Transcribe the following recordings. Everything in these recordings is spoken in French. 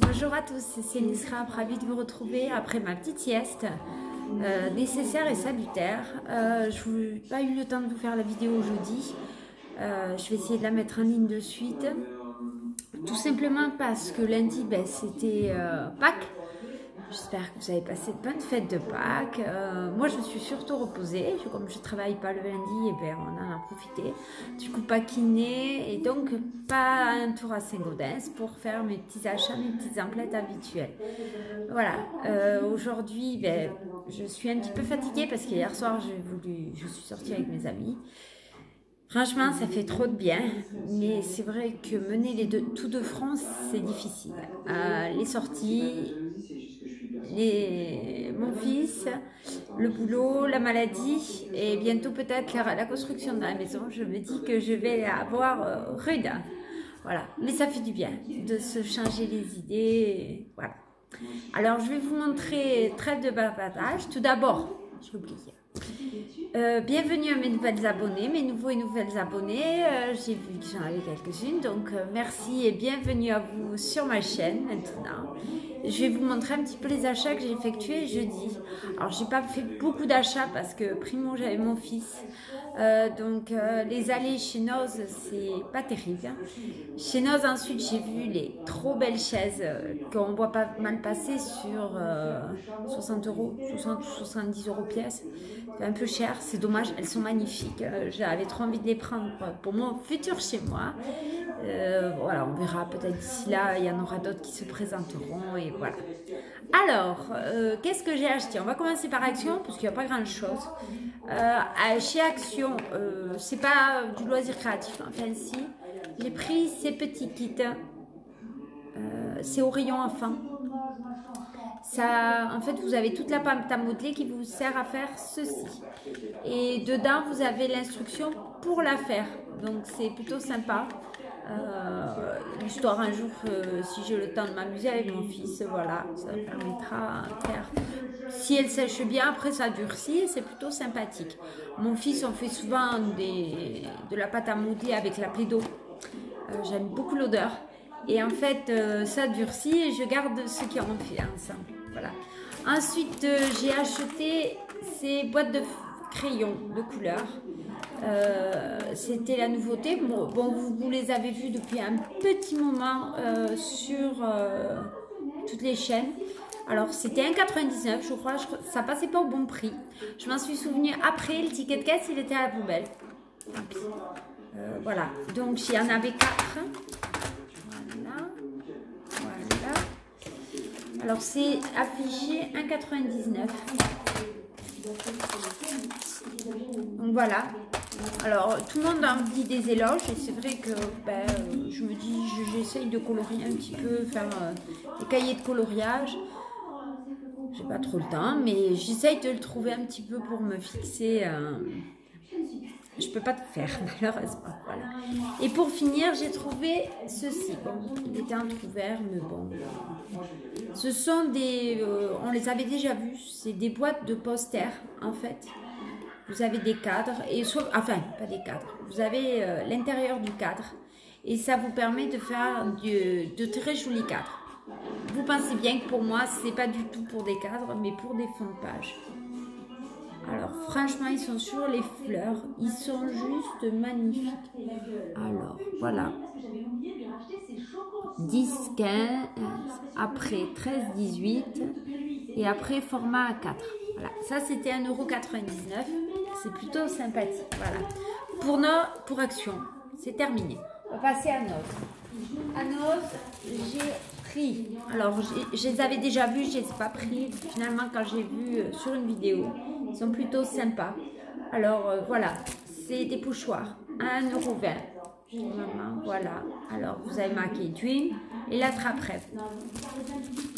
Bonjour à tous, c'est Nisra, ravie de vous retrouver après ma petite sieste nécessaire et salutaire. Je n'ai pas eu le temps de vous faire la vidéo jeudi. Je vais essayer de la mettre en ligne de suite. Tout simplement parce que lundi, c'était Pâques. J'espère que vous avez passé de bonnes fêtes de Pâques. Moi, je me suis surtout reposée. Comme je ne travaille pas le lundi, on en a profité. Du coup, pas kiné et donc pas un tour à Saint-Gaudens pour faire mes petits achats, mes petites emplettes habituelles. Voilà. Aujourd'hui, je suis un petit peu fatiguée parce qu'hier soir, je suis sortie avec mes amis. Franchement, ça fait trop de bien, mais c'est vrai que mener les deux tout de front, c'est difficile. Les sorties, mon fils, le boulot, la maladie et bientôt peut-être la construction de la maison. Je me dis que je vais avoir rude. Voilà, mais ça fait du bien de se changer les idées. Voilà. Alors, je vais vous montrer trêve de bavardage. Tout d'abord, j'ai oublié. Bienvenue à mes nouvelles abonnées, mes nouveaux et nouvelles abonnés. J'ai vu que j'en avais quelques-unes, donc merci et bienvenue à vous sur ma chaîne maintenant. Je vais vous montrer un petit peu les achats que j'ai effectués jeudi. Alors, j'ai pas fait beaucoup d'achats parce que primo j'avais mon fils. Donc les allées chez Noz, c'est pas terrible. Chez Noz, ensuite, j'ai vu les trop belles chaises qu'on voit pas mal passer sur 60 €, 60 ou 70 € pièce. C'est un peu cher, c'est dommage, elles sont magnifiques. J'avais trop envie de les prendre pour mon futur chez moi. Voilà, on verra peut-être d'ici là, il y en aura d'autres qui se présenteront et voilà. Alors, qu'est-ce que j'ai acheté? On va commencer par Action parce qu'il n'y a pas grand-chose. Chez Action, c'est pas du loisir créatif, enfin si. J'ai pris ces petits kits. C'est au rayon enfant. Ça, en fait, vous avez toute la pâte à modeler qui vous sert à faire ceci. Et dedans, vous avez l'instruction pour la faire. Donc, c'est plutôt sympa. L'histoire un jour, si j'ai le temps de m'amuser avec mon fils, voilà, ça permettra de faire. Si elle sèche bien, après ça durcit, c'est plutôt sympathique. Mon fils, on fait souvent de la pâte à modeler avec la Play-Doh. J'aime beaucoup l'odeur. Et en fait, ça durcit et je garde ce qui en fait ensemble. Voilà. Ensuite, j'ai acheté ces boîtes de crayons de couleur. C'était la nouveauté. Bon, vous les avez vues depuis un petit moment sur toutes les chaînes. Alors, c'était 1,99 €, je crois. Ça passait pas au bon prix. Je m'en suis souvenu après. Le ticket de caisse, il était à la poubelle. Voilà. Donc, il y en avait 4. Voilà. Alors, c'est affiché 1,99 €. Donc, voilà. Alors, tout le monde en dit des éloges et c'est vrai que je me dis, j'essaye de colorier un petit peu, faire des cahiers de coloriage. J'ai pas trop le temps, mais j'essaye de le trouver un petit peu pour me fixer. Je peux pas te faire, malheureusement. Voilà. Et pour finir, j'ai trouvé ceci. Bon, il était entrouvert, mais bon. Ce sont des... on les avait déjà vus. C'est des boîtes de posters, en fait. Vous avez des cadres, enfin, pas des cadres. Vous avez l'intérieur du cadre. Et ça vous permet de faire de très jolis cadres. Vous pensez bien que pour moi, c'est pas du tout pour des cadres, mais pour des fonds de page. Alors, franchement, ils sont sur les fleurs. Ils sont juste magnifiques. Alors, voilà. 10, 15, après 13, 18 et après format A4. Voilà, ça c'était 1,99 €. C'est plutôt sympathique. Voilà. Pour Action, c'est terminé. On va passer à Noz. À Noz, j'ai pris. Alors, je les avais déjà vus, je ne les ai pas pris. Finalement, quand j'ai vu sur une vidéo, ils sont plutôt sympas. Alors, voilà, c'est des pochoirs à 1,20 €. Voilà. Alors, vous avez marqué Dream et la trappe-rêve.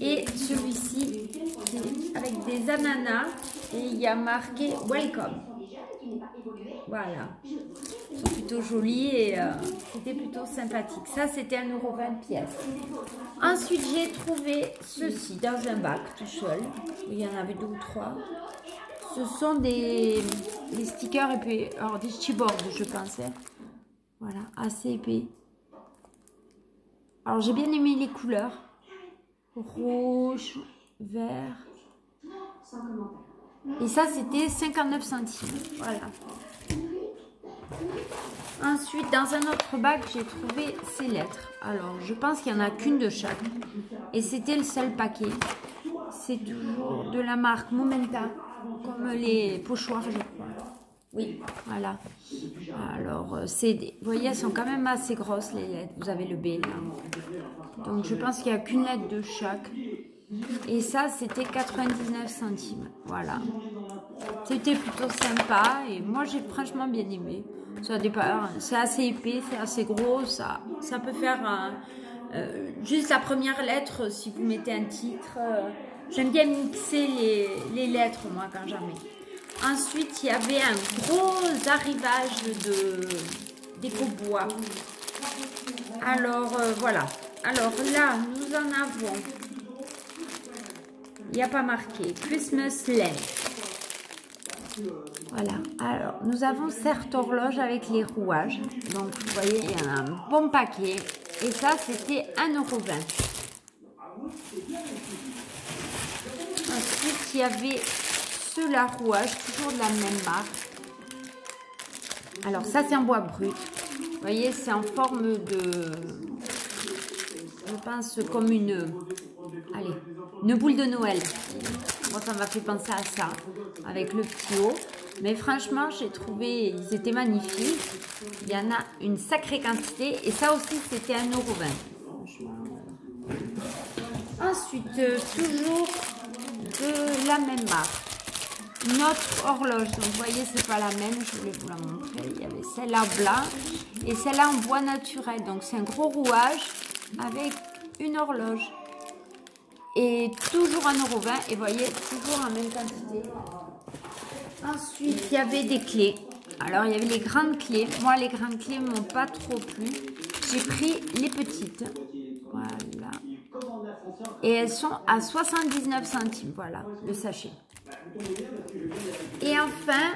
Et celui-ci, c'est avec des ananas et il y a marqué Welcome. Voilà. Ils sont plutôt jolis et c'était plutôt sympathique. Ça, c'était 1,20 € pièce. Ensuite, j'ai trouvé ceci dans un bac tout seul. Il y en avait 2 ou 3. Ce sont des stickers épais. Alors, des chipboards, je pensais. Voilà, assez épais. Alors j'ai bien aimé les couleurs. Rouge, vert. Et ça c'était 59 centimes. Voilà. Ensuite, dans un autre bac, j'ai trouvé ces lettres. Alors, je pense qu'il n'y en a qu'une de chaque. Et c'était le seul paquet. C'est toujours de la marque Momenta, comme les pochoirs, je crois. Oui, voilà. Alors, vous voyez, elles sont quand même assez grosses, les lettres. Vous avez le B, là. Donc, je pense qu'il n'y a qu'une lettre de chaque. Et ça, c'était 99 centimes. Voilà. C'était plutôt sympa. Et moi, j'ai franchement bien aimé. C'est assez épais, c'est assez gros, ça peut faire juste la première lettre si vous mettez un titre. J'aime bien mixer les lettres, moi, quand j'en mets. Ensuite, il y avait un gros arrivage d'éco-bois. Alors, voilà. Alors là, nous en avons, il n'y a pas marqué, Christmas Lens. Voilà, alors nous avons cette horloge avec les rouages. Donc vous voyez, il y en a un bon paquet. Et ça, c'était 1,20 €. Ensuite, il y avait ceux-là rouages, toujours de la même marque. Alors ça, c'est en bois brut. Vous voyez, c'est en forme de... Je pense comme une boule de Noël. Moi, ça m'a fait penser à ça, avec le petit haut. Mais franchement, j'ai trouvé, ils étaient magnifiques. Il y en a une sacrée quantité. Et ça aussi, c'était 1,20 €. Ensuite, toujours de la même marque. Notre horloge. Donc, vous voyez, c'est pas la même. Je voulais vous la montrer. Il y avait celle-là blanc et celle-là en bois naturel. Donc, c'est un gros rouage avec une horloge. Et toujours 1,20 €. Et vous voyez, toujours la même quantité. Ensuite, il y avait des clés. Alors, il y avait les grandes clés. Moi, les grandes clés ne m'ont pas trop plu. J'ai pris les petites. Voilà. Et elles sont à 79 centimes. Voilà, le sachet. Et enfin,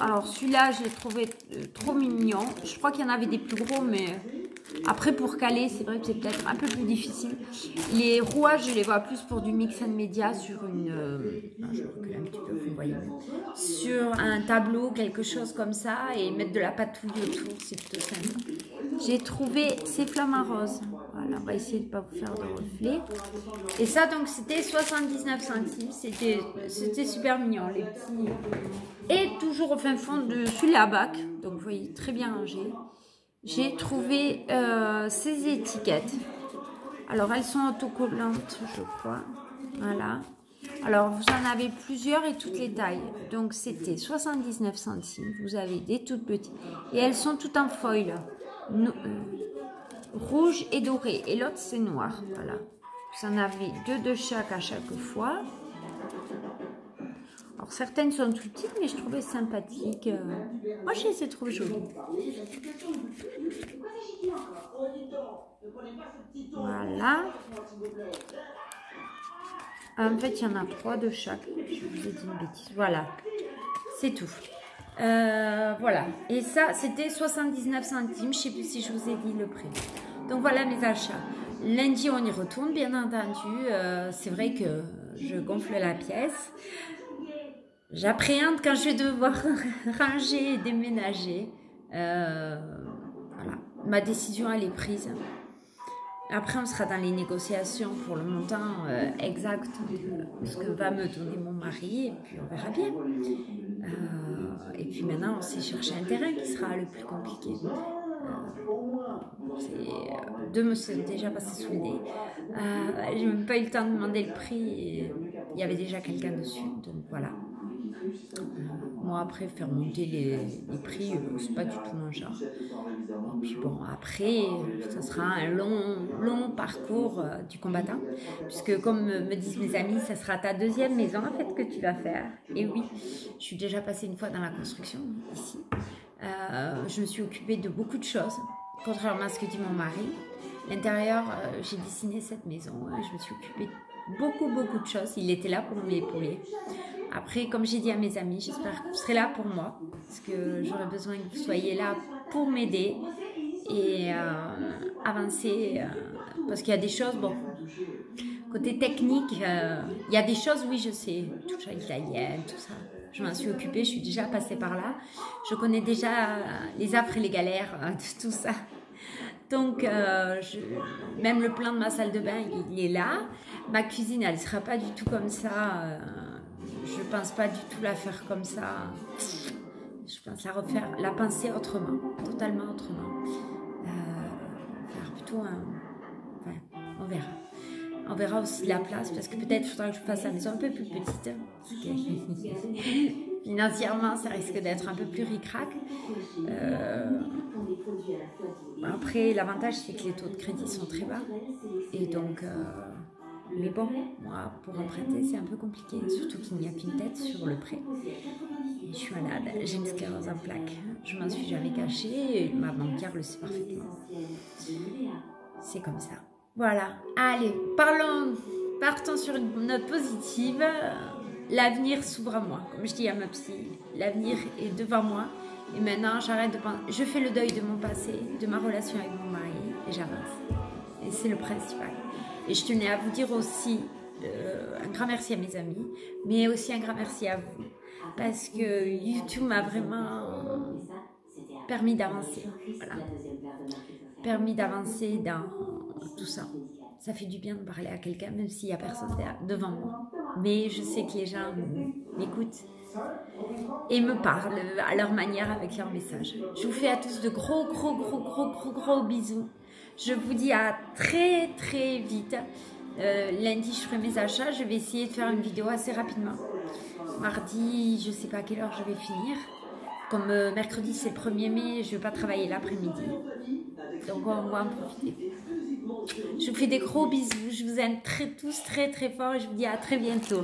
alors celui-là, je l'ai trouvé trop mignon. Je crois qu'il y en avait des plus gros, mais après pour caler, c'est vrai que c'est peut-être un peu plus difficile. Les rouages, je les vois plus pour du mix and media sur une... je recule un petit peu, vous voyez. Sur un tableau, quelque chose comme ça, et mettre de la patouille autour, c'est plutôt sympa. J'ai trouvé ces flammes en rose. Voilà, on va essayer de ne pas vous faire de reflets. Et ça, donc, c'était 79 centimes. C'était super mignon, les petits. Et toujours au fin fond de celui-là, bac. Donc, vous voyez, très bien rangé. J'ai trouvé ces étiquettes. Alors, elles sont autocollantes, je crois. Voilà. Alors, vous en avez plusieurs et toutes les tailles. Donc, c'était 79 centimes. Vous avez des toutes petites. Et elles sont toutes en foil. Rouge et doré. Et l'autre, c'est noir. Voilà. Vous en avez deux de chaque à chaque fois. Alors, certaines sont tout petites, mais je trouvais sympathiques. Moi, je les ai trouvées jolies. Voilà. En fait, il y en a 3 de chaque. Je vous ai dit une bêtise. Voilà. C'est tout. Voilà. Et ça, c'était 79 centimes. Je ne sais plus si je vous ai dit le prix. Donc, voilà mes achats. Lundi, on y retourne, bien entendu. C'est vrai que je gonfle la pièce. J'appréhende quand je vais devoir ranger et déménager. Voilà. Ma décision, elle est prise. Après, on sera dans les négociations pour le montant exact de ce que va me donner mon mari. Et puis, on verra bien. Et puis maintenant, on s'est cherché un terrain qui sera le plus compliqué. Deux me sont déjà passés sous le nez. J'ai même pas eu le temps de demander le prix. Et il y avait déjà quelqu'un dessus. Donc, voilà. Moi, après, faire monter les prix, c'est pas du tout mon genre. Et puis bon, après, ça sera un long parcours du combattant. Puisque, comme me disent mes amis, ça sera ta deuxième maison, en fait, que tu vas faire. Et oui, je suis déjà passée une fois dans la construction, ici. Je me suis occupée de beaucoup de choses, contrairement à ce que dit mon mari. L'intérieur, j'ai dessiné cette maison. Je me suis occupée de beaucoup de choses. Il était là pour m'épauler. Après, comme j'ai dit à mes amis, j'espère que vous serez là pour moi, parce que j'aurais besoin que vous soyez là pour m'aider. Et avancer parce qu'il y a des choses, bon, côté technique, il y a des choses, oui, je sais, touche à l'italienne, tout ça. Je m'en suis occupée, je suis déjà passée par là. Je connais déjà les affres et les galères de tout ça. Donc, même le plan de ma salle de bain, il est là. Ma cuisine, elle ne sera pas du tout comme ça. Je ne pense pas du tout la faire comme ça. Je pense la penser autrement, totalement autrement. Faire plutôt un... Enfin, on verra. On verra aussi la place, parce que peut-être il faudra que je fasse la maison un peu plus petite. Financièrement, ça risque d'être un peu plus ric-rac. Après, l'avantage, c'est que les taux de crédit sont très bas. Et donc, mais bon, moi, pour emprunter, c'est un peu compliqué. Surtout qu'il n'y a qu'une tête sur le prêt. Et je suis malade, j'ai une sclérose en plaques. Je m'en suis jamais cachée, et ma banquière le sait parfaitement. C'est comme ça. Voilà, allez, partons sur une note positive. L'avenir s'ouvre à moi. Comme je dis à ma psy, l'avenir est devant moi. Et maintenant, j'arrête de penser. Je fais le deuil de mon passé, de ma relation avec mon mari, et j'avance. Et c'est le principal. Et je tenais à vous dire aussi un grand merci à mes amis, mais aussi un grand merci à vous. Parce que YouTube m'a vraiment permis d'avancer. Voilà. Permis d'avancer dans tout ça. Ça fait du bien de parler à quelqu'un, même s'il n'y a personne devant moi. Mais je sais que les gens m'écoutent et me parlent à leur manière avec leurs messages. Je vous fais à tous de gros bisous. Je vous dis à très vite. Lundi, je ferai mes achats. Je vais essayer de faire une vidéo assez rapidement. Mardi, je ne sais pas à quelle heure je vais finir. Comme mercredi, c'est le 1er mai, je ne vais pas travailler l'après-midi. Donc, on va en profiter. Je vous fais des gros bisous. Je vous aime tous très fort et je vous dis à très bientôt.